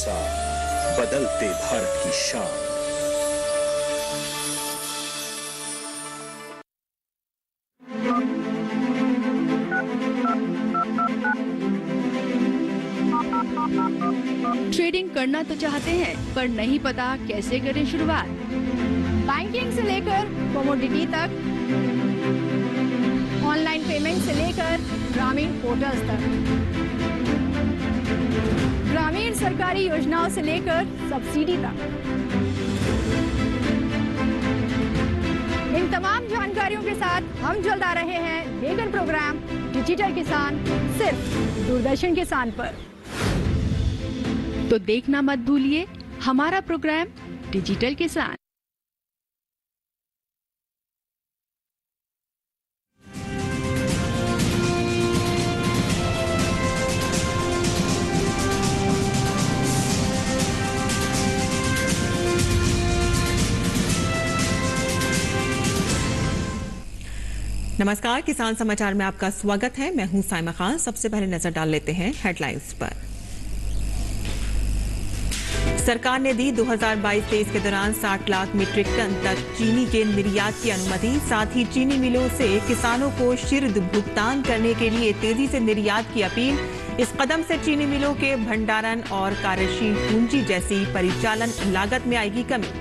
साथ बदलते भारत की शान। ट्रेडिंग करना तो चाहते हैं पर नहीं पता कैसे करें शुरुआत। बैंकिंग से लेकर कमोडिटी तक, ऑनलाइन पेमेंट से लेकर ग्रामीण पोर्टल्स तक, ग्रामीण सरकारी योजनाओं से लेकर सब्सिडी तक, इन तमाम जानकारियों के साथ हम जल्द आ रहे हैं वेगन प्रोग्राम डिजिटल किसान, सिर्फ दूरदर्शन किसान पर। तो देखना मत भूलिए हमारा प्रोग्राम डिजिटल किसान। नमस्कार, किसान समाचार में आपका स्वागत है। मैं हूं साइमा खान। सबसे पहले नजर डाल लेते हैं हेडलाइंस पर। सरकार ने दी 2022-23 के दौरान 60 लाख मीट्रिक टन तक चीनी के निर्यात की अनुमति। साथ ही चीनी मिलों से किसानों को शीर्ष भुगतान करने के लिए तेजी से निर्यात की अपील। इस कदम से चीनी मिलों के भंडारण और कार्यशील पूंजी जैसी परिचालन लागत में आएगी कमी।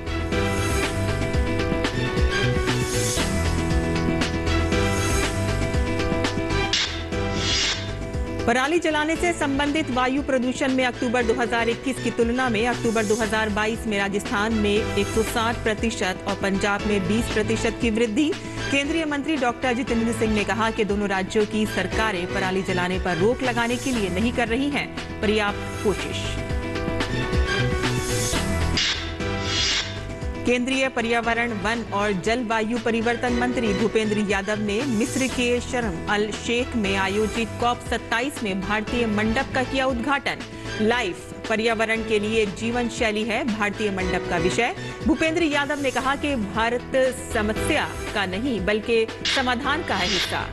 पराली जलाने से संबंधित वायु प्रदूषण में अक्टूबर 2021 की तुलना में अक्टूबर 2022 में राजस्थान में 160% और पंजाब में 20% की वृद्धि। केंद्रीय मंत्री डॉक्टर जितेंद्र सिंह ने कहा कि दोनों राज्यों की सरकारें पराली जलाने पर रोक लगाने के लिए नहीं कर रही हैं पर्याप्त कोशिश। केंद्रीय पर्यावरण, वन और जलवायु परिवर्तन मंत्री भूपेंद्र यादव ने मिस्र के शर्म अल शेख में आयोजित COP27 में भारतीय मंडप का किया उद्घाटन। लाइफ पर्यावरण के लिए जीवन शैली है भारतीय मंडप का विषय। भूपेंद्र यादव ने कहा कि भारत समस्या का नहीं बल्कि समाधान का है हिस्सा।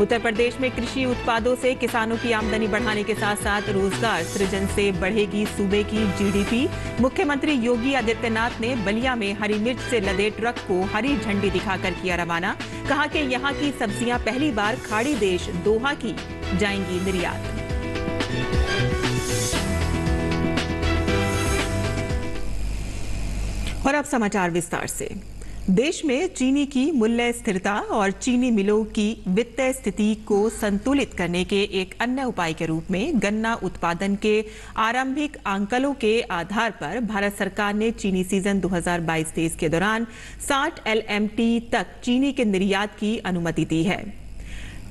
उत्तर प्रदेश में कृषि उत्पादों से किसानों की आमदनी बढ़ाने के साथ साथ रोजगार सृजन से बढ़ेगी सूबे की GDP। मुख्यमंत्री योगी आदित्यनाथ ने बलिया में हरी मिर्च से लदे ट्रक को हरी झंडी दिखाकर किया रवाना। कहा कि यहां की सब्जियां पहली बार खाड़ी देश दोहा की जाएंगी निर्यात। और अब समाचार विस्तार से। देश में चीनी की मूल्य स्थिरता और चीनी मिलों की वित्तीय स्थिति को संतुलित करने के एक अन्य उपाय के रूप में गन्ना उत्पादन के आरंभिक आंकड़ों के आधार पर भारत सरकार ने चीनी सीजन 2022-23 के दौरान 60 LMT तक चीनी के निर्यात की अनुमति दी है।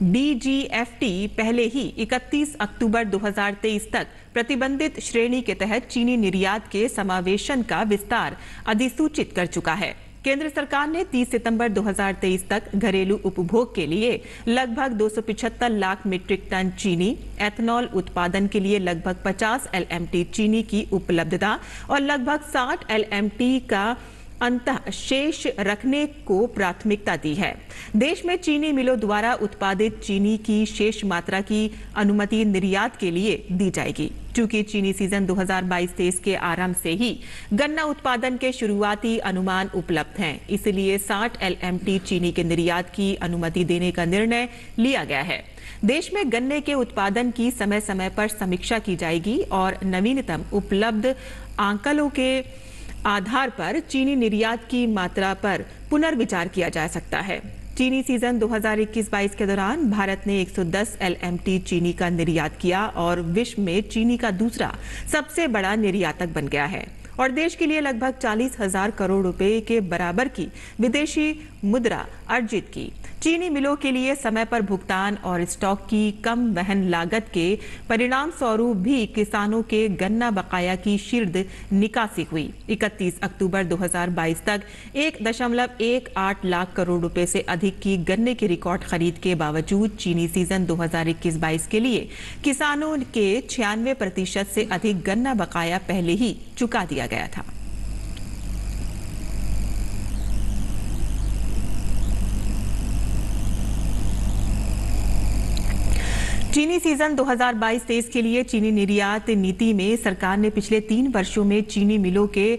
DGFT पहले ही 31 अक्टूबर 2023 तक प्रतिबंधित श्रेणी के तहत चीनी निर्यात के समावेशन का विस्तार अधिसूचित कर चुका है। केंद्र सरकार ने 30 सितंबर 2023 तक घरेलू उपभोग के लिए लगभग 275 लाख मीट्रिक टन चीनी, एथनॉल उत्पादन के लिए लगभग 50 LMT चीनी की उपलब्धता और लगभग 60 LMT का अंतः शेष रखने को प्राथमिकता दी है। देश में चीनी मिलों द्वारा उत्पादित चीनी की शेष मात्रा की अनुमति निर्यात के लिए दी जाएगी। चूंकि चीनी सीजन 2022-23 के आरंभ से ही गन्ना उत्पादन के शुरुआती अनुमान उपलब्ध हैं, इसलिए 60 LMT चीनी के निर्यात की अनुमति देने का निर्णय लिया गया है। देश में गन्ने के उत्पादन की समय समय पर समीक्षा की जाएगी और नवीनतम उपलब्ध आंकड़ों के आधार पर चीनी निर्यात की मात्रा पर पुनर्विचार किया जा सकता है। चीनी सीजन 2021-22 के दौरान भारत ने 110 LMT चीनी का निर्यात किया और विश्व में चीनी का दूसरा सबसे बड़ा निर्यातक बन गया है और देश के लिए लगभग 40,000 करोड़ रुपए के बराबर की विदेशी मुद्रा अर्जित की। चीनी मिलों के लिए समय पर भुगतान और स्टॉक की कम वहन लागत के परिणाम स्वरूप भी किसानों के गन्ना बकाया की शीर्ष निकासी हुई। 31 अक्टूबर 2022 तक 1.18 लाख करोड़ रुपए से अधिक की गन्ने की रिकॉर्ड खरीद के बावजूद चीनी सीजन 2021-22 के लिए किसानों के 96% से अधिक गन्ना बकाया पहले ही चुका दिया गया था। चीनी सीजन 2022-23 के लिए चीनी निर्यात नीति में सरकार ने पिछले 3 वर्षों में चीनी मिलों के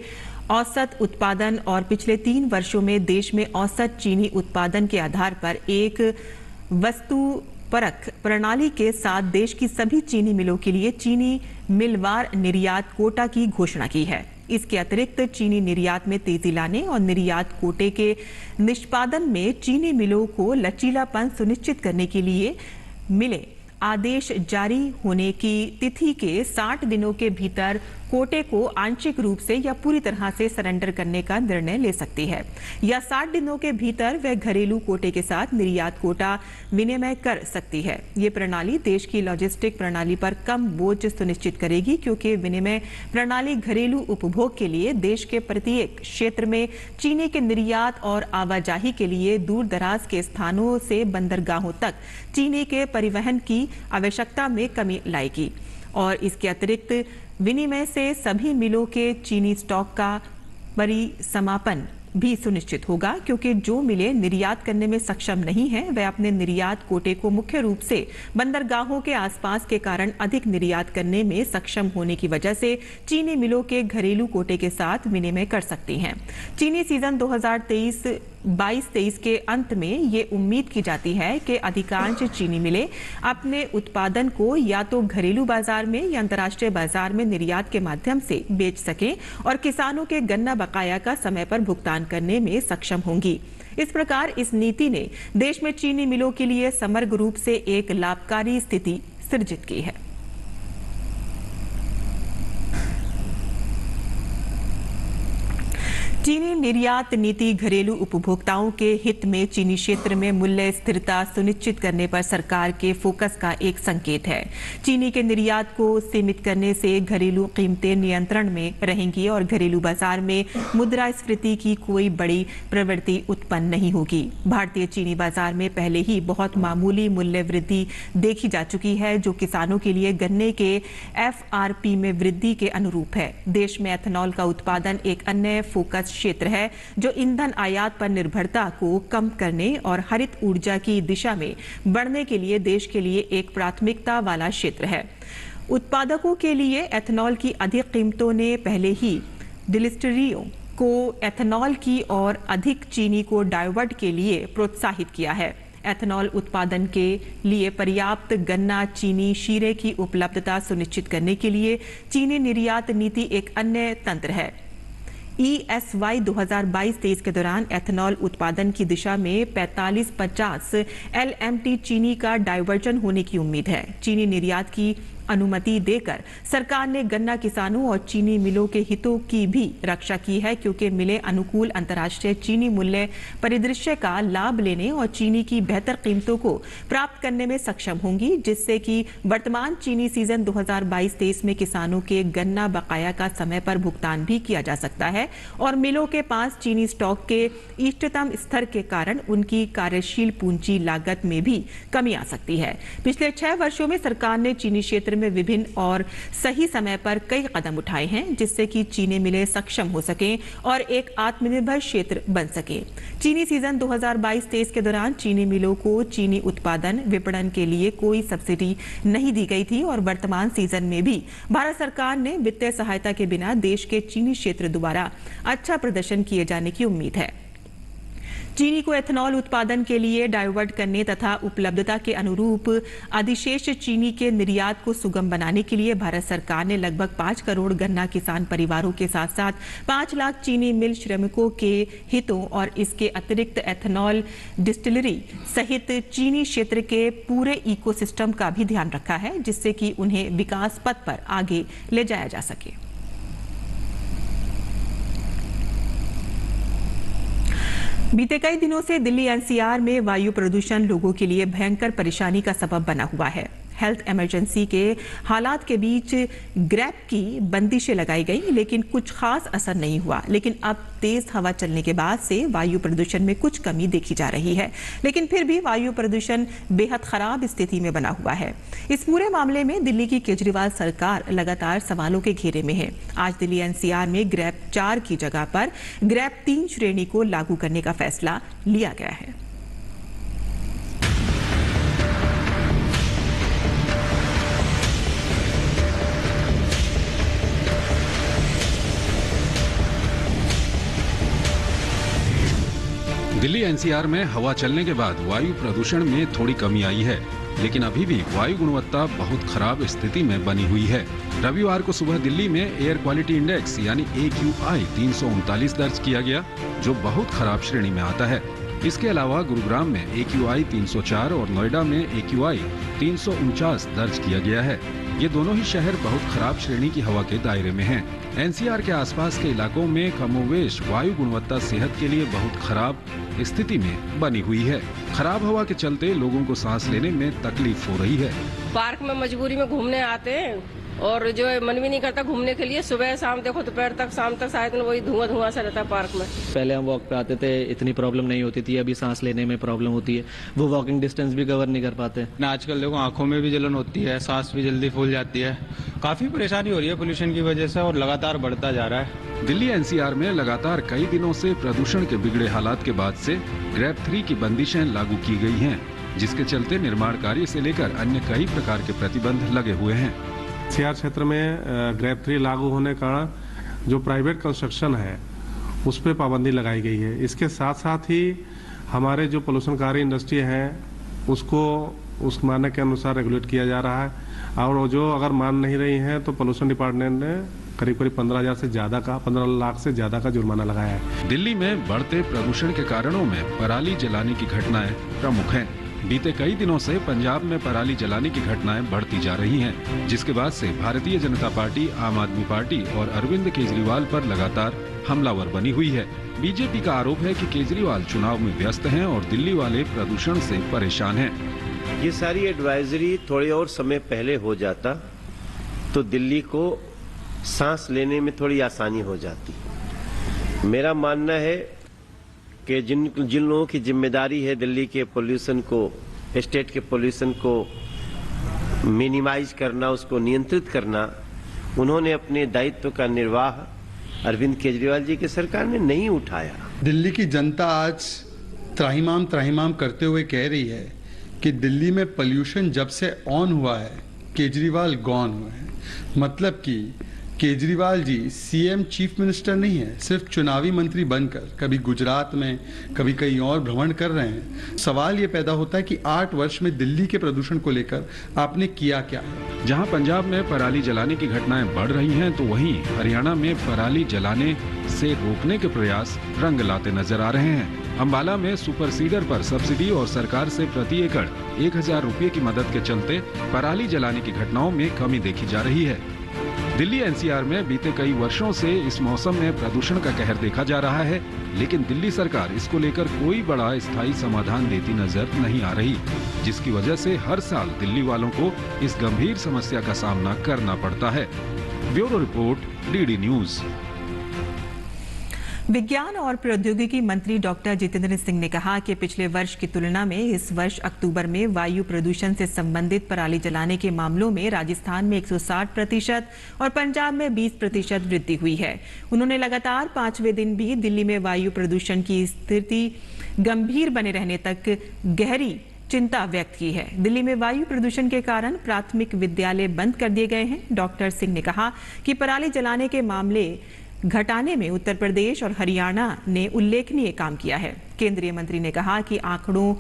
औसत उत्पादन और पिछले 3 वर्षों में देश में औसत चीनी उत्पादन के आधार पर एक वस्तुपरक प्रणाली के साथ देश की सभी चीनी मिलों के लिए चीनी मिलवार निर्यात कोटा की घोषणा की है। इसके अतिरिक्त चीनी निर्यात में तेजी लाने और निर्यात कोटे के निष्पादन में चीनी मिलों को लचीलापन सुनिश्चित करने के लिए मिले आदेश जारी होने की तिथि के 60 दिनों के भीतर कोटे को आंशिक रूप से या पूरी तरह से सरेंडर करने का निर्णय ले सकती है, या 60 दिनों के भीतर वह घरेलू कोटे के साथ निर्यात कोटा विनिमय कर सकती है। ये प्रणाली देश की लॉजिस्टिक प्रणाली पर कम बोझ सुनिश्चित करेगी, क्योंकि विनिमय प्रणाली घरेलू उपभोग के लिए देश के प्रत्येक क्षेत्र में चीनी के निर्यात और आवाजाही के लिए दूर दराज के स्थानों से बंदरगाहों तक चीनी के परिवहन की आवश्यकता में कमी लाएगी। और इसके अतिरिक्त विनिमय से सभी मिलों के चीनी स्टॉक का परिसमापन भी सुनिश्चित होगा, क्योंकि जो मिलें निर्यात करने में सक्षम नहीं हैं, वे अपने निर्यात कोटे को मुख्य रूप से बंदरगाहों के आसपास के कारण अधिक निर्यात करने में सक्षम होने की वजह से चीनी मिलों के घरेलू कोटे के साथ विनिमय कर सकती हैं। चीनी सीजन 2022-23 के अंत में ये उम्मीद की जाती है कि अधिकांश चीनी मिलें अपने उत्पादन को या तो घरेलू बाजार में या अंतर्राष्ट्रीय बाजार में निर्यात के माध्यम से बेच सकें और किसानों के गन्ना बकाया का समय पर भुगतान करने में सक्षम होंगी। इस प्रकार इस नीति ने देश में चीनी मिलों के लिए समग्र रूप से एक लाभकारी स्थिति सृजित की है। चीनी निर्यात नीति घरेलू उपभोक्ताओं के हित में चीनी क्षेत्र में मूल्य स्थिरता सुनिश्चित करने पर सरकार के फोकस का एक संकेत है। चीनी के निर्यात को सीमित करने से घरेलू कीमतें नियंत्रण में रहेंगी और घरेलू बाजार में मुद्रास्फीति की कोई बड़ी प्रवृत्ति उत्पन्न नहीं होगी। भारतीय चीनी बाजार में पहले ही बहुत मामूली मूल्य वृद्धि देखी जा चुकी है, जो किसानों के लिए गन्ने के FRP में वृद्धि के अनुरूप है। देश में एथेनॉल का उत्पादन एक अन्य फोकस क्षेत्र है, जो ईंधन आयात पर निर्भरता को कम करने और हरित ऊर्जा की दिशा में बढ़ने के लिए देश के लिए एक प्राथमिकता वाला क्षेत्र है। उत्पादकों के लिए एथेनॉल की अधिक कीमतों ने पहले ही डिस्टिलरियों को एथेनॉल की और अधिक चीनी को डाइवर्ट के लिए प्रोत्साहित किया है। एथेनॉल उत्पादन के लिए पर्याप्त गन्ना, चीनी, शीरे की उपलब्धता सुनिश्चित करने के लिए चीनी निर्यात नीति एक अन्य तंत्र है। ESY 2022-23 के दौरान एथेनॉल उत्पादन की दिशा में 45-50 LMT चीनी का डाइवर्जन होने की उम्मीद है। चीनी निर्यात की अनुमति देकर सरकार ने गन्ना किसानों और चीनी मिलों के हितों की भी रक्षा की है, क्योंकि मिलें अनुकूल अंतर्राष्ट्रीय चीनी मूल्य परिदृश्य का लाभ लेने और चीनी की बेहतर कीमतों को प्राप्त करने में सक्षम होंगी, जिससे कि वर्तमान चीनी सीजन 2022-23 में किसानों के गन्ना बकाया का समय पर भुगतान भी किया जा सकता है और मिलों के पास चीनी स्टॉक के इष्टतम स्तर के कारण उनकी कार्यशील पूंजी लागत में भी कमी आ सकती है। पिछले 6 वर्षों में सरकार ने चीनी क्षेत्र में विभिन्न और सही समय पर कई कदम उठाए हैं, जिससे कि चीनी मिलें सक्षम हो सकें और एक आत्मनिर्भर क्षेत्र बन सके। चीनी सीजन 2022-23 के दौरान चीनी मिलों को चीनी उत्पादन विपणन के लिए कोई सब्सिडी नहीं दी गई थी और वर्तमान सीजन में भी भारत सरकार ने वित्तीय सहायता के बिना देश के चीनी क्षेत्र द्वारा अच्छा प्रदर्शन किए जाने की उम्मीद है। चीनी को एथेनॉल उत्पादन के लिए डाइवर्ट करने तथा उपलब्धता के अनुरूप अधिशेष चीनी के निर्यात को सुगम बनाने के लिए भारत सरकार ने लगभग 5 करोड़ गन्ना किसान परिवारों के साथ साथ 5 लाख चीनी मिल श्रमिकों के हितों और इसके अतिरिक्त एथेनॉल डिस्टिलरी सहित चीनी क्षेत्र के पूरे इकोसिस्टम का भी ध्यान रखा है, जिससे कि उन्हें विकास पथ पर आगे ले जाया जा सके। बीते कई दिनों से दिल्ली NCR में वायु प्रदूषण लोगों के लिए भयंकर परेशानी का सबब बना हुआ है। हेल्थ इमरजेंसी के हालात के बीच ग्रैब की बंदिशें लगाई गई, लेकिन कुछ खास असर नहीं हुआ। लेकिन अब तेज हवा चलने के बाद से वायु प्रदूषण में कुछ कमी देखी जा रही है, लेकिन फिर भी वायु प्रदूषण बेहद खराब स्थिति में बना हुआ है। इस पूरे मामले में दिल्ली की केजरीवाल सरकार लगातार सवालों के घेरे में है। आज दिल्ली NCR में ग्रैब 4 की जगह पर ग्रैब 3 श्रेणी को लागू करने का फैसला लिया गया है। दिल्ली एनसीआर में हवा चलने के बाद वायु प्रदूषण में थोड़ी कमी आई है, लेकिन अभी भी वायु गुणवत्ता बहुत खराब स्थिति में बनी हुई है। रविवार को सुबह दिल्ली में एयर क्वालिटी इंडेक्स यानी AQI 339 दर्ज किया गया, जो बहुत खराब श्रेणी में आता है। इसके अलावा गुरुग्राम में AQI 304 और नोएडा में AQI 349 दर्ज किया गया है। ये दोनों ही शहर बहुत खराब श्रेणी की हवा के दायरे में हैं। एनसीआर के आसपास के इलाकों में कमोवेश वायु गुणवत्ता सेहत के लिए बहुत खराब स्थिति में बनी हुई है। खराब हवा के चलते लोगों को सांस लेने में तकलीफ हो रही है। पार्क में मजबूरी में घूमने आते हैं और जो है मन भी नहीं करता घूमने के लिए। सुबह शाम देखो दोपहर तक शाम तक शायद वही धुआं सा रहता है पार्क में। पहले हम वॉक पे आते थे, इतनी प्रॉब्लम नहीं होती थी, अभी सांस लेने में प्रॉब्लम होती है। वो वॉकिंग डिस्टेंस भी कवर नहीं कर पाते। आजकल देखो आंखों में भी जलन होती है, सांस भी जल्दी फूल जाती है। काफी परेशानी हो रही है पोल्यूशन की वजह से और लगातार बढ़ता जा रहा है। दिल्ली एनसीआर में लगातार कई दिनों से प्रदूषण के बिगड़े हालात के बाद से ग्रेड 3 की बंदिशें लागू की गई हैं, जिसके चलते निर्माण कार्य से लेकर अन्य कई प्रकार के प्रतिबंध लगे हुए हैं। एनसीआर क्षेत्र में ग्रेड 3 लागू होने का जो प्राइवेट कंस्ट्रक्शन है उस पर पाबंदी लगाई गई है। इसके साथ साथ ही हमारे जो पोल्यूशनकारी इंडस्ट्री है उसको उस मानक के अनुसार रेगुलेट किया जा रहा है, और जो अगर मान नहीं रही है तो पोल्यूशन डिपार्टमेंट ने करीब 15,000 से ज्यादा का 15 लाख से ज्यादा का जुर्माना लगाया है। दिल्ली में बढ़ते प्रदूषण के कारणों में पराली जलाने की घटनाएं प्रमुख हैं। बीते कई दिनों से पंजाब में पराली जलाने की घटनाएं बढ़ती जा रही हैं, जिसके बाद से भारतीय जनता पार्टी, आम आदमी पार्टी और अरविंद केजरीवाल पर लगातार हमलावर बनी हुई है। बीजेपी का आरोप है कि केजरीवाल चुनाव में व्यस्त हैं और दिल्ली वाले प्रदूषण से परेशान हैं। ये सारी एडवाइजरी थोड़े और समय पहले हो जाता तो दिल्ली को सांस लेने में थोड़ी आसानी हो जाती। मेरा मानना है कि जिन लोगों की जिम्मेदारी है दिल्ली के पोल्यूशन को, स्टेट के पोल्यूशन को मिनिमाइज करना, उसको नियंत्रित करना, उन्होंने अपने दायित्व का निर्वाह अरविंद केजरीवाल जी की सरकार ने नहीं उठाया। दिल्ली की जनता आज त्राहिमाम करते हुए कह रही है कि दिल्ली में पोल्यूशन जब से ऑन हुआ है केजरीवाल गॉन हुए हैं। मतलब कि Kejriwal ji CM chief minister नहीं है, सिर्फ चुनावी मंत्री बनकर कभी गुजरात में कभी कहीं और भ्रमण कर रहे हैं। सवाल ये पैदा होता है कि 8 वर्ष में दिल्ली के प्रदूषण को लेकर आपने किया क्या है। जहां पंजाब में पराली जलाने की घटनाएं बढ़ रही हैं, तो वहीं हरियाणा में पराली जलाने से रोकने के प्रयास रंग लाते नजर आ रहे हैं। अंबाला में सुपर सीडर पर सब्सिडी और सरकार से प्रति एकड़ 1,000 रुपये की मदद के चलते पराली जलाने की घटनाओं में कमी देखी जा रही है। दिल्ली एनसीआर में बीते कई वर्षों से इस मौसम में प्रदूषण का कहर देखा जा रहा है, लेकिन दिल्ली सरकार इसको लेकर कोई बड़ा स्थायी समाधान देती नजर नहीं आ रही, जिसकी वजह से हर साल दिल्ली वालों को इस गंभीर समस्या का सामना करना पड़ता है। Bureau report, DD news. विज्ञान और प्रौद्योगिकी मंत्री डॉक्टर जितेंद्र सिंह ने कहा कि पिछले वर्ष की तुलना में इस वर्ष अक्टूबर में वायु प्रदूषण से संबंधित पराली जलाने के मामलों में राजस्थान में 160% और पंजाब में 20% वृद्धि हुई है। उन्होंने लगातार 5वें दिन भी दिल्ली में वायु प्रदूषण की स्थिति गंभीर बने रहने तक गहरी चिंता व्यक्त की है। दिल्ली में वायु प्रदूषण के कारण प्राथमिक विद्यालय बंद कर दिए गए हैं। डॉक्टर सिंह ने कहा कि पराली जलाने के मामले घटाने में उत्तर प्रदेश और हरियाणा ने उल्लेखनीय काम किया है। केंद्रीय मंत्री ने कहा कि आंकड़ों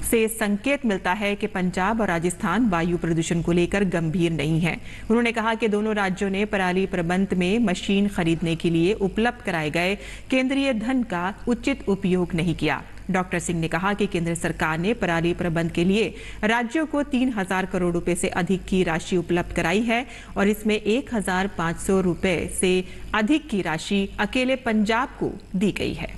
से संकेत मिलता है कि पंजाब और राजस्थान वायु प्रदूषण को लेकर गंभीर नहीं है। उन्होंने कहा कि दोनों राज्यों ने पराली प्रबंध में मशीन खरीदने के लिए उपलब्ध कराए गए केंद्रीय धन का उचित उपयोग नहीं किया। डॉक्टर सिंह ने कहा कि केंद्र सरकार ने पराली प्रबंध के लिए राज्यों को 3,000 करोड़ रुपए से अधिक की राशि उपलब्ध कराई है और इसमें 1,500 रुपए से अधिक की राशि अकेले पंजाब को दी गई है।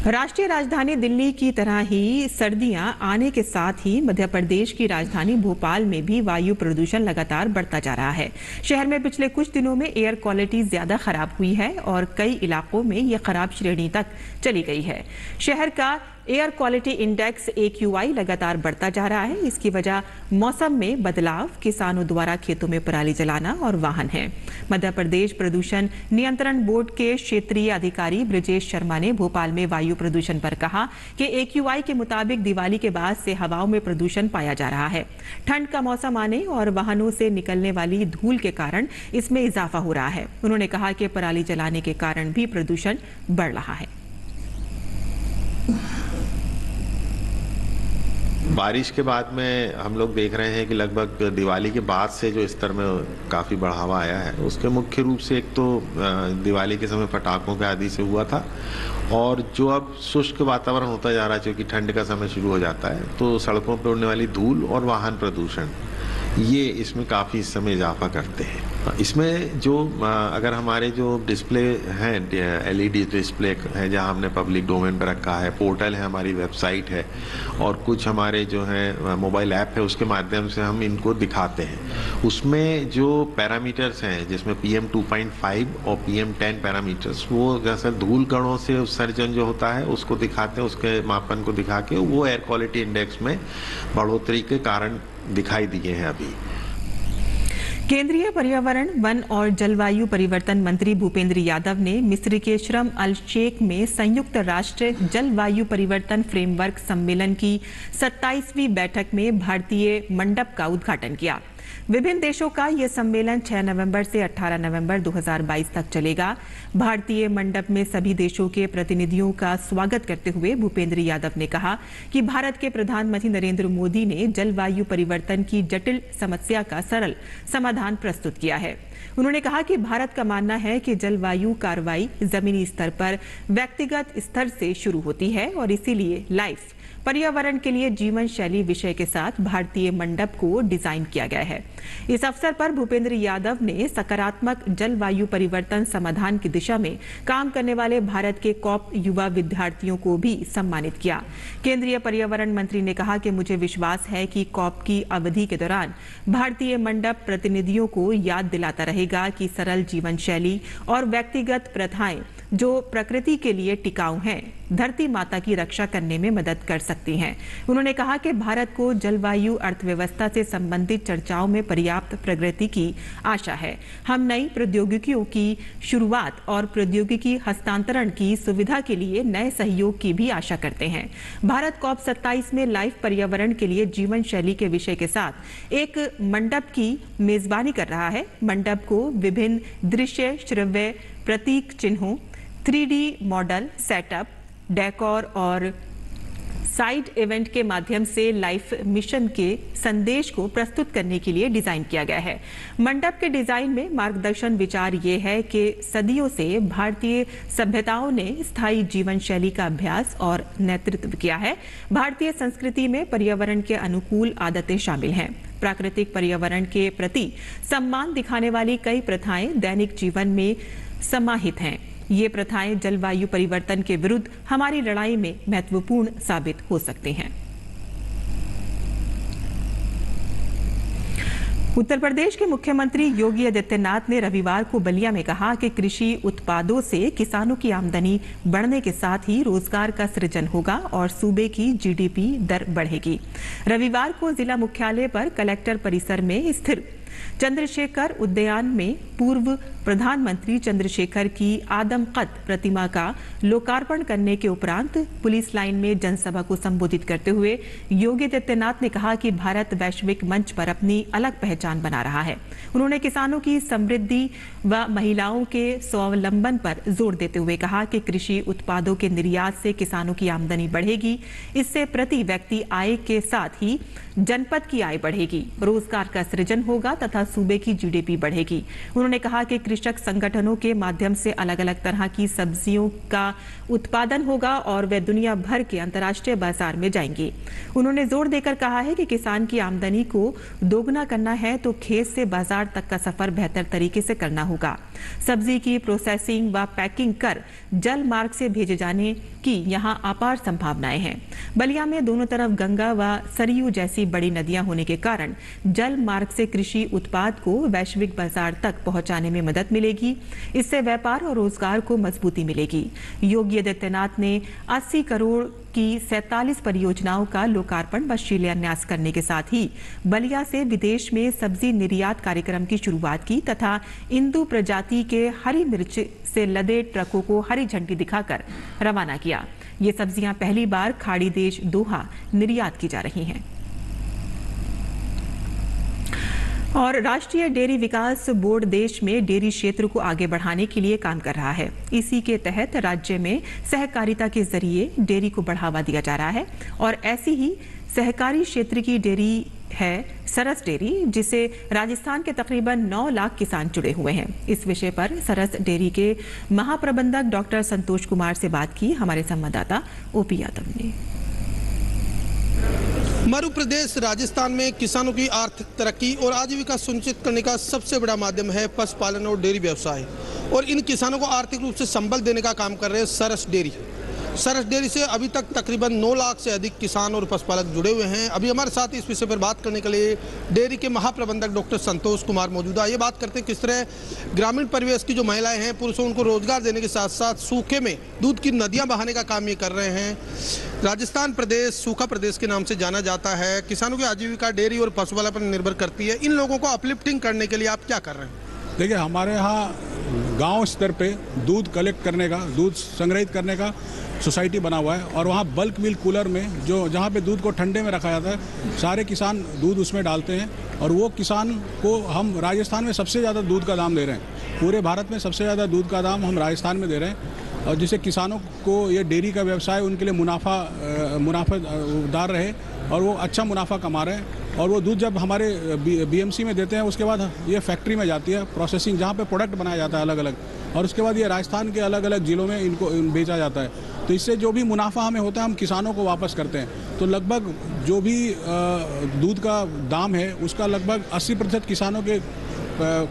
राष्ट्रीय राजधानी दिल्ली की तरह ही सर्दियां आने के साथ ही मध्य प्रदेश की राजधानी भोपाल में भी वायु प्रदूषण लगातार बढ़ता जा रहा है। शहर में पिछले कुछ दिनों में एयर क्वालिटी ज्यादा खराब हुई है और कई इलाकों में यह खराब श्रेणी तक चली गई है। शहर का एयर क्वालिटी इंडेक्स AQI लगातार बढ़ता जा रहा है। इसकी वजह मौसम में बदलाव, किसानों द्वारा खेतों में पराली जलाना और वाहन है। मध्य प्रदेश प्रदूषण नियंत्रण बोर्ड के क्षेत्रीय अधिकारी ब्रजेश शर्मा ने भोपाल में वायु प्रदूषण पर कहा कि AQI के मुताबिक दिवाली के बाद से हवाओं में प्रदूषण पाया जा रहा है। ठंड का मौसम आने और वाहनों से निकलने वाली धूल के कारण इसमें इजाफा हो रहा है। उन्होंने कहा कि पराली जलाने के कारण भी प्रदूषण बढ़ रहा है। बारिश के बाद में हम लोग देख रहे हैं कि लगभग दिवाली के बाद से जो स्तर में काफ़ी बढ़ावा आया है, उसके मुख्य रूप से एक तो दिवाली के समय पटाखों के आदि से हुआ था, और जो अब शुष्क वातावरण होता जा रहा है, क्योंकि ठंड का समय शुरू हो जाता है, तो सड़कों पर उड़ने वाली धूल और वाहन प्रदूषण, ये इसमें काफ़ी इस समय इजाफा करते हैं। इसमें जो अगर हमारे जो डिस्प्ले हैं, LED डिस्प्ले है जहां हमने पब्लिक डोमेन पर रखा है, पोर्टल है, हमारी वेबसाइट है, और कुछ हमारे जो है मोबाइल ऐप है, उसके माध्यम से हम इनको दिखाते हैं। उसमें जो पैरामीटर्स हैं, जिसमें PM 2.5 और PM 10 पैरामीटर्स, वो जैसे धूल कणों से उत्सर्जन जो होता है उसको दिखाते हैं, उसके मापन को दिखा के वो एयर क्वालिटी इंडेक्स में बढ़ोतरी के कारण दिखाई दिए हैं। अभी केंद्रीय पर्यावरण, वन और जलवायु परिवर्तन मंत्री भूपेंद्र यादव ने मिस्र के शर्म अल शेख में संयुक्त राष्ट्र जलवायु परिवर्तन फ्रेमवर्क सम्मेलन की 27वीं बैठक में भारतीय मंडप का उद्घाटन किया। विभिन्न देशों का यह सम्मेलन 6 नवंबर से 18 नवंबर 2022 तक चलेगा। भारतीय मंडप में सभी देशों के प्रतिनिधियों का स्वागत करते हुए भूपेंद्र यादव ने कहा कि भारत के प्रधानमंत्री नरेंद्र मोदी ने जलवायु परिवर्तन की जटिल समस्या का सरल समाधान प्रस्तुत किया है। उन्होंने कहा कि भारत का मानना है कि जलवायु कार्रवाई जमीनी स्तर पर व्यक्तिगत स्तर से शुरू होती है और इसीलिए लाइफ पर्यावरण के लिए जीवन शैली विषय के साथ भारतीय मंडप को डिजाइन किया गया है। इस अवसर पर भूपेंद्र यादव ने सकारात्मक जलवायु परिवर्तन समाधान की दिशा में काम करने वाले भारत के कॉप युवा विद्यार्थियों को भी सम्मानित किया। केंद्रीय पर्यावरण मंत्री ने कहा कि मुझे विश्वास है कि कॉप की अवधि के दौरान भारतीय मंडप प्रतिनिधियों को याद दिलाता रहेगा कि सरल जीवन शैली और व्यक्तिगत प्रथाएं जो प्रकृति के लिए टिकाऊ हैं, धरती माता की रक्षा करने में मदद कर सकती हैं। उन्होंने कहा कि भारत को जलवायु अर्थव्यवस्था से संबंधित चर्चाओं में पर्याप्त प्रगति की आशा है। हम नई प्रौद्योगिकियों की शुरुआत और प्रौद्योगिकी हस्तांतरण की सुविधा के लिए नए सहयोग की भी आशा करते हैं। भारत COP 27 में लाइफ पर्यावरण के लिए जीवन शैली के विषय के साथ एक मंडप की मेजबानी कर रहा है। मंडप को विभिन्न दृश्य, श्रव्य, प्रतीक चिन्हों, 3D मॉडल, सेटअप, डेकोर और साइड इवेंट के माध्यम से लाइफ मिशन के संदेश को प्रस्तुत करने के लिए डिजाइन किया गया है। मंडप के डिजाइन में मार्गदर्शन विचार ये है कि सदियों से भारतीय सभ्यताओं ने स्थायी जीवन शैली का अभ्यास और नेतृत्व किया है। भारतीय संस्कृति में पर्यावरण के अनुकूल आदतें शामिल हैं। प्राकृतिक पर्यावरण के प्रति सम्मान दिखाने वाली कई प्रथाएं दैनिक जीवन में समाहित हैं। ये प्रथाएं जलवायु परिवर्तन के विरुद्ध हमारी लड़ाई में महत्वपूर्ण साबित हो सकते हैं। उत्तर प्रदेश के मुख्यमंत्री योगी आदित्यनाथ ने रविवार को बलिया में कहा कि कृषि उत्पादों से किसानों की आमदनी बढ़ने के साथ ही रोजगार का सृजन होगा और सूबे की GDP दर बढ़ेगी। रविवार को जिला मुख्यालय पर कलेक्टर परिसर में स्थित चंद्रशेखर उद्यान में पूर्व प्रधानमंत्री चंद्रशेखर की आदमकद प्रतिमा का लोकार्पण करने के उपरांत पुलिस लाइन में जनसभा को संबोधित करते हुए योगी आदित्यनाथ ने कहा कि भारत वैश्विक मंच पर अपनी अलग पहचान बना रहा है। उन्होंने किसानों की समृद्धि व महिलाओं के स्वावलंबन पर जोर देते हुए कहा कि कृषि उत्पादों के निर्यात से किसानों की आमदनी बढ़ेगी। इससे प्रति व्यक्ति आय के साथ ही जनपद की आय बढ़ेगी, रोजगार का सृजन होगा तथा सूबे की GDP बढ़ेगी। उन्होंने कहा कि कृषक संगठनों के माध्यम से अलग अलग तरह की सब्जियों का उत्पादन होगा और वे दुनिया भर के अंतर्राष्ट्रीय बाजार में जाएंगे। उन्होंने जोर देकर कहा है कि किसान की आमदनी को दोगुना करना है तो खेत से बाजार तक का सफर बेहतर तरीके से करना होगा। सब्जी की प्रोसेसिंग व पैकिंग कर जल मार्ग से भेजे जाने की यहां अपार संभावनाएं हैं। बलिया में दोनों तरफ गंगा व सरयू जैसी बड़ी नदियां होने के कारण जल मार्ग से कृषि उत्पाद को वैश्विक बाजार तक पहुंचाने में मदद मिलेगी। इससे व्यापार और रोजगार को मजबूती मिलेगी। योगी आदित्यनाथ ने 80 करोड़ की 47 परियोजनाओं का लोकार्पण व शिलान्यास करने के साथ ही बलिया से विदेश में सब्जी निर्यात कार्यक्रम की शुरुआत की तथा इंदु प्रजाति के हरी मिर्च से लदे ट्रकों को हरी झंडी दिखाकर रवाना किया। ये सब्जियां पहली बार खाड़ी देश दोहा निर्यात की जा रही हैं। और राष्ट्रीय डेयरी विकास बोर्ड देश में डेयरी क्षेत्र को आगे बढ़ाने के लिए काम कर रहा है। इसी के तहत राज्य में सहकारिता के जरिए डेयरी को बढ़ावा दिया जा रहा है और ऐसी ही सहकारी क्षेत्र की डेयरी है सरस डेयरी, जिसे राजस्थान के तकरीबन 9 लाख किसान जुड़े हुए हैं। इस विषय पर सरस डेयरी के महाप्रबंधक डॉक्टर संतोष कुमार से बात की हमारे संवाददाता ओपी यादव ने। मध्य प्रदेश राजस्थान में किसानों की आर्थिक तरक्की और आजीविका सुनिश्चित करने का सबसे बड़ा माध्यम है पशुपालन और डेयरी व्यवसाय, और इन किसानों को आर्थिक रूप से संबल देने का काम कर रहे हैं सरस डेयरी। सरस डेयरी से अभी तक तकरीबन 9 लाख से अधिक किसान और पशुपालक जुड़े हुए हैं। अभी हमारे साथ इस विषय पर बात करने के लिए डेयरी के महाप्रबंधक डॉक्टर संतोष कुमार मौजूद है। ये बात करते हैं किस तरह ग्रामीण परिवेश की जो महिलाएं हैं, पुरुषों, उनको रोजगार देने के साथ साथ सूखे में दूध की नदियां बहाने का काम ये कर रहे हैं। राजस्थान प्रदेश सूखा प्रदेश के नाम से जाना जाता है। किसानों की आजीविका डेयरी और पशुपालन पर निर्भर करती है। इन लोगों को अपलिफ्टिंग करने के लिए आप क्या कर रहे हैं? देखिए, हमारे यहाँ गांव स्तर पे दूध कलेक्ट करने का, दूध संग्रहित करने का सोसाइटी बना हुआ है और वहाँ बल्क मिल्क कूलर में जो जहाँ पे दूध को ठंडे में रखा जाता है, सारे किसान दूध उसमें डालते हैं और वो किसान को हम राजस्थान में सबसे ज़्यादा दूध का दाम दे रहे हैं। पूरे भारत में सबसे ज़्यादा दूध का दाम हम राजस्थान में दे रहे हैं और जिससे किसानों को ये डेयरी का व्यवसाय उनके लिए मुनाफादार रहे और वो अच्छा मुनाफा कमा रहे हैं। और वो दूध जब हमारे बीएमसी में देते हैं, उसके बाद ये फैक्ट्री में जाती है प्रोसेसिंग, जहाँ पे प्रोडक्ट बनाया जाता है अलग अलग, और उसके बाद ये राजस्थान के अलग अलग जिलों में इनको बेचा जाता है। तो इससे जो भी मुनाफा हमें होता है हम किसानों को वापस करते हैं। तो लगभग जो भी दूध का दाम है उसका लगभग 80% किसानों के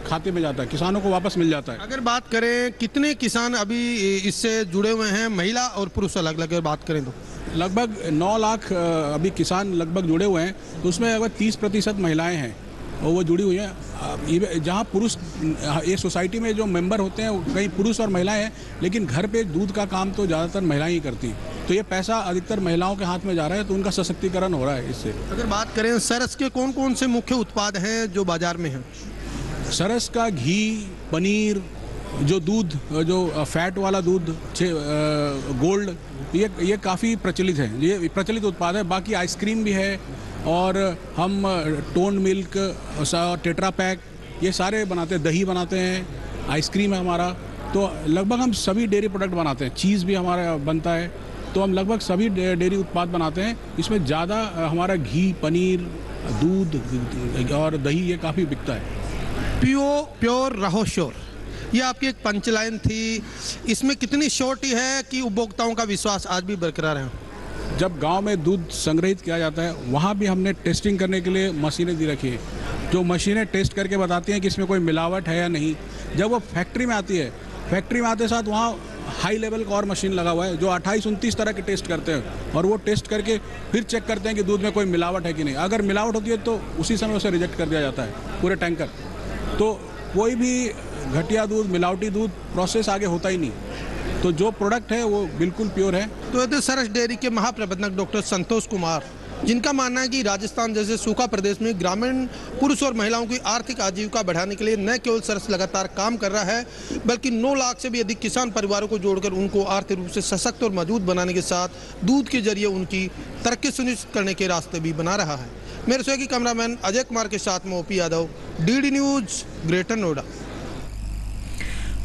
खाते में जाता है, किसानों को वापस मिल जाता है। अगर बात करें कितने किसान अभी इससे जुड़े हुए हैं, महिला और पुरुष अलग अलग बात करें तो लगभग 9 लाख अभी किसान लगभग जुड़े हुए हैं। तो उसमें अगर 30% महिलाएं हैं और वो जुड़ी हुई हैं। जहाँ पुरुष, ये सोसाइटी में जो मेंबर होते हैं कई पुरुष और महिलाएं हैं, लेकिन घर पे दूध का काम तो ज़्यादातर महिलाएं ही करती हैं। तो ये पैसा अधिकतर महिलाओं के हाथ में जा रहा है, तो उनका सशक्तिकरण हो रहा है इससे। अगर बात करें सरस के कौन कौन से मुख्य उत्पाद हैं जो बाजार में हैं? सरस का घी, पनीर, जो दूध, जो फैट वाला दूध, गोल्ड, ये काफ़ी प्रचलित है, ये प्रचलित उत्पाद है। बाकी आइसक्रीम भी है और हम टोन मिल्क, टेट्रा पैक, ये सारे बनाते हैं। दही बनाते हैं, आइसक्रीम है हमारा। तो लगभग हम सभी डेयरी प्रोडक्ट बनाते हैं। चीज़ भी हमारा बनता है। तो हम लगभग सभी डेयरी उत्पाद बनाते हैं। इसमें ज़्यादा हमारा घी, पनीर, दूध और दही ये काफ़ी बिकता है। प्योर रहो श्योर, ये आपकी एक पंचलाइन थी। इसमें कितनी श्योरिटी है कि उपभोक्ताओं का विश्वास आज भी बरकरार है? जब गांव में दूध संग्रहित किया जाता है, वहाँ भी हमने टेस्टिंग करने के लिए मशीनें दी रखी है, जो मशीनें टेस्ट करके बताती हैं कि इसमें कोई मिलावट है या नहीं। जब वो फैक्ट्री में आती है, फैक्ट्री में आते साथ वहाँ हाई लेवल का और मशीन लगा हुआ है जो 28-29 तरह के टेस्ट करते हैं और वो टेस्ट करके फिर चेक करते हैं कि दूध में कोई मिलावट है कि नहीं। अगर मिलावट होती है तो उसी समय उसे रिजेक्ट कर दिया जाता है पूरे टैंकर। तो कोई भी घटिया दूध, मिलावटी दूध प्रोसेस आगे होता ही नहीं। तो जो प्रोडक्ट है वो बिल्कुल प्योर है। तो ये सरस डेयरी के महाप्रबंधक डॉक्टर संतोष कुमार, जिनका मानना है कि राजस्थान जैसे सूखा प्रदेश में ग्रामीण पुरुष और महिलाओं की आर्थिक आजीविका बढ़ाने के लिए न केवल सरस लगातार काम कर रहा है, बल्कि 9 लाख से भी अधिक किसान परिवारों को जोड़कर उनको आर्थिक रूप से सशक्त और मजबूत बनाने के साथ दूध के जरिए उनकी तरक्की सुनिश्चित करने के रास्ते भी बना रहा है। मेरे सहयोगी कैमरामैन अजय कुमार के साथ में OP Yadav, DD news, greater Noida.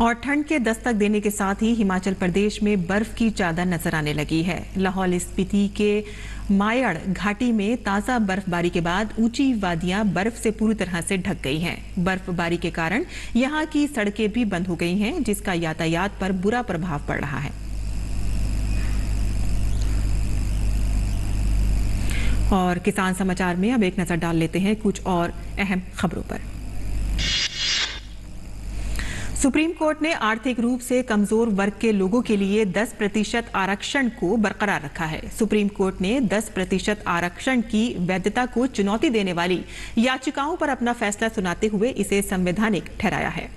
और ठंड के दस्तक देने के साथ ही हिमाचल प्रदेश में बर्फ की चादर नजर आने लगी है। लाहौल स्पीति के मायड़ घाटी में ताजा बर्फबारी के बाद ऊंची वादियां बर्फ से पूरी तरह से ढक गई हैं। बर्फबारी के कारण यहां की सड़कें भी बंद हो गई हैं, जिसका यातायात पर बुरा प्रभाव पड़ रहा है। और किसान समाचार में अब एक नजर डाल लेते हैं कुछ और अहम खबरों पर। सुप्रीम कोर्ट ने आर्थिक रूप से कमजोर वर्ग के लोगों के लिए 10% आरक्षण को बरकरार रखा है। सुप्रीम कोर्ट ने 10% आरक्षण की वैधता को चुनौती देने वाली याचिकाओं पर अपना फैसला सुनाते हुए इसे संवैधानिक ठहराया है।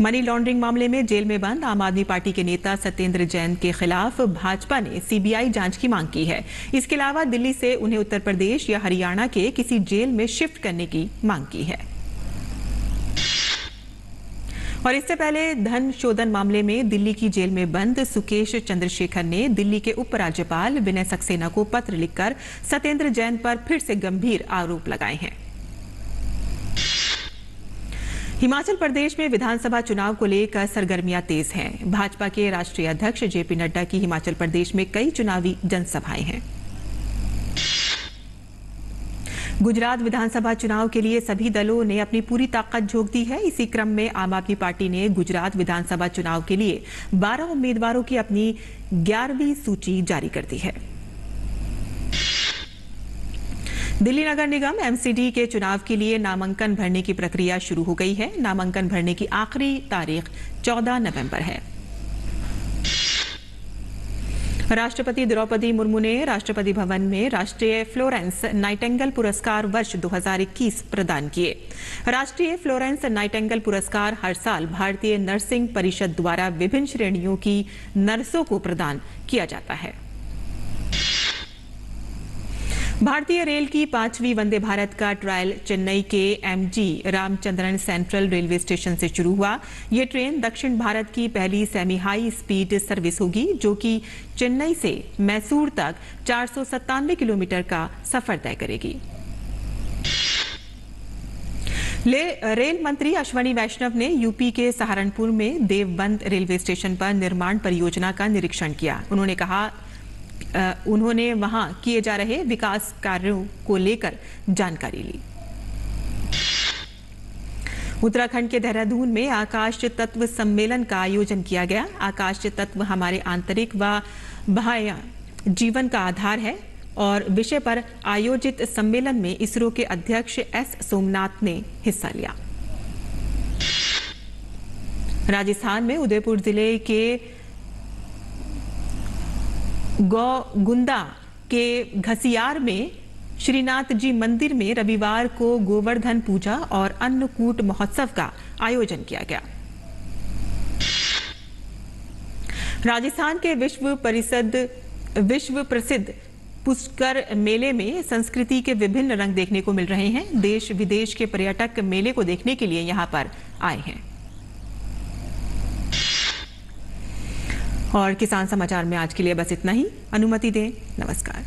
मनी लॉन्ड्रिंग मामले में जेल में बंद आम आदमी पार्टी के नेता सत्येंद्र जैन के खिलाफ भाजपा ने सीबीआई जांच की मांग की है। इसके अलावा दिल्ली से उन्हें उत्तर प्रदेश या हरियाणा के किसी जेल में शिफ्ट करने की मांग की है। और इससे पहले धन शोधन मामले में दिल्ली की जेल में बंद सुकेश चंद्रशेखर ने दिल्ली के उपराज्यपाल विनय सक्सेना को पत्र लिखकर सत्येंद्र जैन पर फिर से गंभीर आरोप लगाए हैं। हिमाचल प्रदेश में विधानसभा चुनाव को लेकर सरगर्मियां तेज हैं। भाजपा के राष्ट्रीय अध्यक्ष जेपी नड्डा की हिमाचल प्रदेश में कई चुनावी जनसभाएं हैं। गुजरात विधानसभा चुनाव के लिए सभी दलों ने अपनी पूरी ताकत झोंक दी है। इसी क्रम में आम आदमी पार्टी ने गुजरात विधानसभा चुनाव के लिए 12 उम्मीदवारों की अपनी 11वीं सूची जारी कर दी है। दिल्ली नगर निगम एमसीडी के चुनाव के लिए नामांकन भरने की प्रक्रिया शुरू हो गई है। नामांकन भरने की आखिरी तारीख 14 नवंबर है। राष्ट्रपति द्रौपदी मुर्मू ने राष्ट्रपति भवन में राष्ट्रीय फ्लोरेंस नाइटिंगेल पुरस्कार वर्ष 2021 प्रदान किए। राष्ट्रीय फ्लोरेंस नाइटिंगेल पुरस्कार हर साल भारतीय नर्सिंग परिषद द्वारा विभिन्न श्रेणियों की नर्सों को प्रदान किया जाता है। भारतीय रेल की 5वीं वंदे भारत का ट्रायल चेन्नई के MG Ramachandran central railway station से शुरू हुआ। ये ट्रेन दक्षिण भारत की पहली सेमी हाई स्पीड सर्विस होगी, जो कि चेन्नई से मैसूर तक 497 किलोमीटर का सफर तय करेगी। रेल मंत्री अश्वनी वैष्णव ने यूपी के सहारनपुर में देवबंद रेलवे स्टेशन पर निर्माण परियोजना का निरीक्षण किया। उन्होंने वहां किए जा रहे विकास कार्यों को लेकर जानकारी ली। उत्तराखंड के देहरादून में आकाश तत्व सम्मेलन का आयोजन किया गया। आकाश तत्व हमारे आंतरिक व बाह्य जीवन का आधार है और विषय पर आयोजित सम्मेलन में इसरो के अध्यक्ष एस सोमनाथ ने हिस्सा लिया। राजस्थान में उदयपुर जिले के गुंदा के घसियार में श्रीनाथ जी मंदिर में रविवार को गोवर्धन पूजा और अन्नकूट महोत्सव का आयोजन किया गया। राजस्थान के विश्व प्रसिद्ध पुष्कर मेले में संस्कृति के विभिन्न रंग देखने को मिल रहे हैं। देश विदेश के पर्यटक मेले को देखने के लिए यहां पर आए हैं। और किसान समाचार में आज के लिए बस इतना ही। अनुमति दें। नमस्कार।